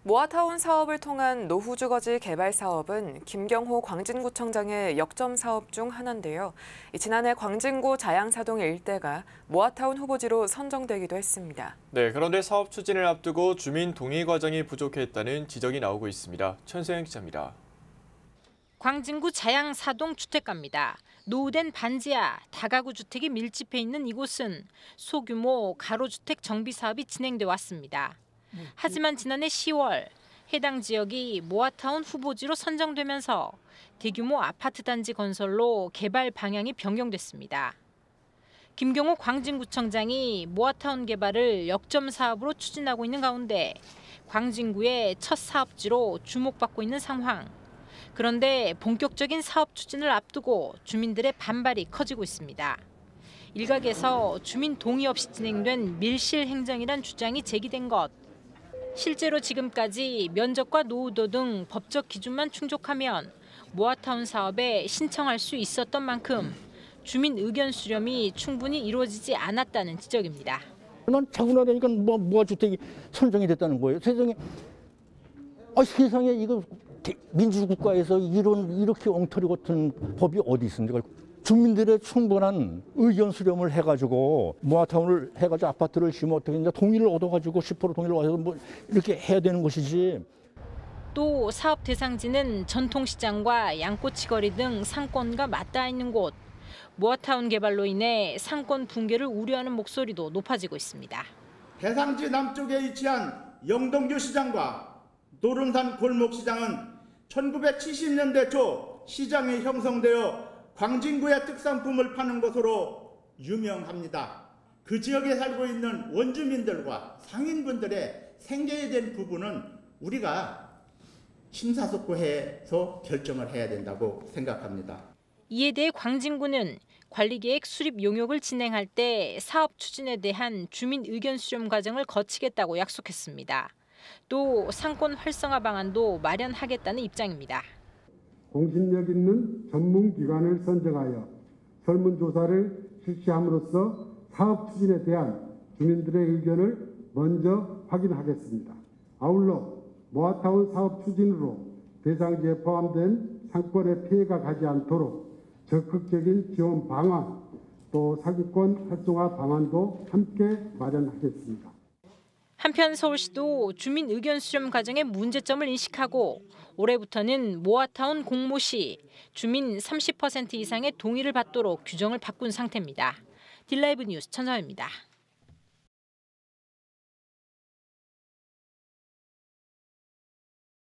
모아타운 사업을 통한 노후주거지 개발 사업은 김경호 광진구청장의 역점 사업 중 하나인데요. 지난해 광진구 자양사동 일대가 모아타운 후보지로 선정되기도 했습니다. 네, 그런데 사업 추진을 앞두고 주민 동의 과정이 부족했다는 지적이 나오고 있습니다. 천세영 기자입니다. 광진구 자양사동 주택가입니다. 노후된 반지하, 다가구 주택이 밀집해 있는 이곳은 소규모 가로주택 정비 사업이 진행돼 왔습니다. 하지만 지난해 10월 해당 지역이 모아타운 후보지로 선정되면서 대규모 아파트 단지 건설로 개발 방향이 변경됐습니다. 김경호 광진구청장이 모아타운 개발을 역점 사업으로 추진하고 있는 가운데 광진구의 첫 사업지로 주목받고 있는 상황. 그런데 본격적인 사업 추진을 앞두고 주민들의 반발이 커지고 있습니다. 일각에서 주민 동의 없이 진행된 밀실 행정이란 주장이 제기된 것. 실제로 지금까지 면적과 노후도 등 법적 기준만 충족하면 모아타운 사업에 신청할 수 있었던 만큼 주민 의견 수렴이 충분히 이루어지지 않았다는 지적입니다. 난 자고 나니까 모아주택이 선정이 됐다는 거예요. 세상에 이거 민주국가에서 이렇게 엉터리 같은 법이 어디 있습니까? 주민들의 충분한 의견 수렴을 해가지고 모아타운을 해가지고 아파트를 지으면 어떻게 되냐, 동의를 얻어가지고 10% 동의를 얻어서 이렇게 해야 되는 것이지. 또 사업 대상지는 전통시장과 양꼬치거리 등 상권과 맞닿아 있는 곳. 모아타운 개발로 인해 상권 붕괴를 우려하는 목소리도 높아지고 있습니다. 대상지 남쪽에 위치한 영동교 시장과 노름산 골목시장은 1970년대 초 시장이 형성되어 광진구의 특산품을 파는 곳으로 유명합니다. 그 지역에 살고 있는 원주민들과 상인분들의 생계에 대한 부분은 우리가 심사숙고해서 결정을 해야 된다고 생각합니다. 이에 대해 광진구는 관리계획 수립 용역을 진행할 때 사업 추진에 대한 주민 의견 수렴 과정을 거치겠다고 약속했습니다. 또 상권 활성화 방안도 마련하겠다는 입장입니다. 공신력 있는 전문기관을 선정하여 설문조사를 실시함으로써 사업 추진에 대한 주민들의 의견을 먼저 확인하겠습니다. 아울러 모아타운 사업 추진으로 대상지에 포함된 상권에 피해가 가지 않도록 적극적인 지원 방안, 또 상권 활성화 방안도 함께 마련하겠습니다. 한편 서울시도 주민 의견 수렴 과정의 문제점을 인식하고 올해부터는 모아타운 공모 시 주민 30% 이상의 동의를 받도록 규정을 바꾼 상태입니다. 딜라이브 뉴스 천서입니다.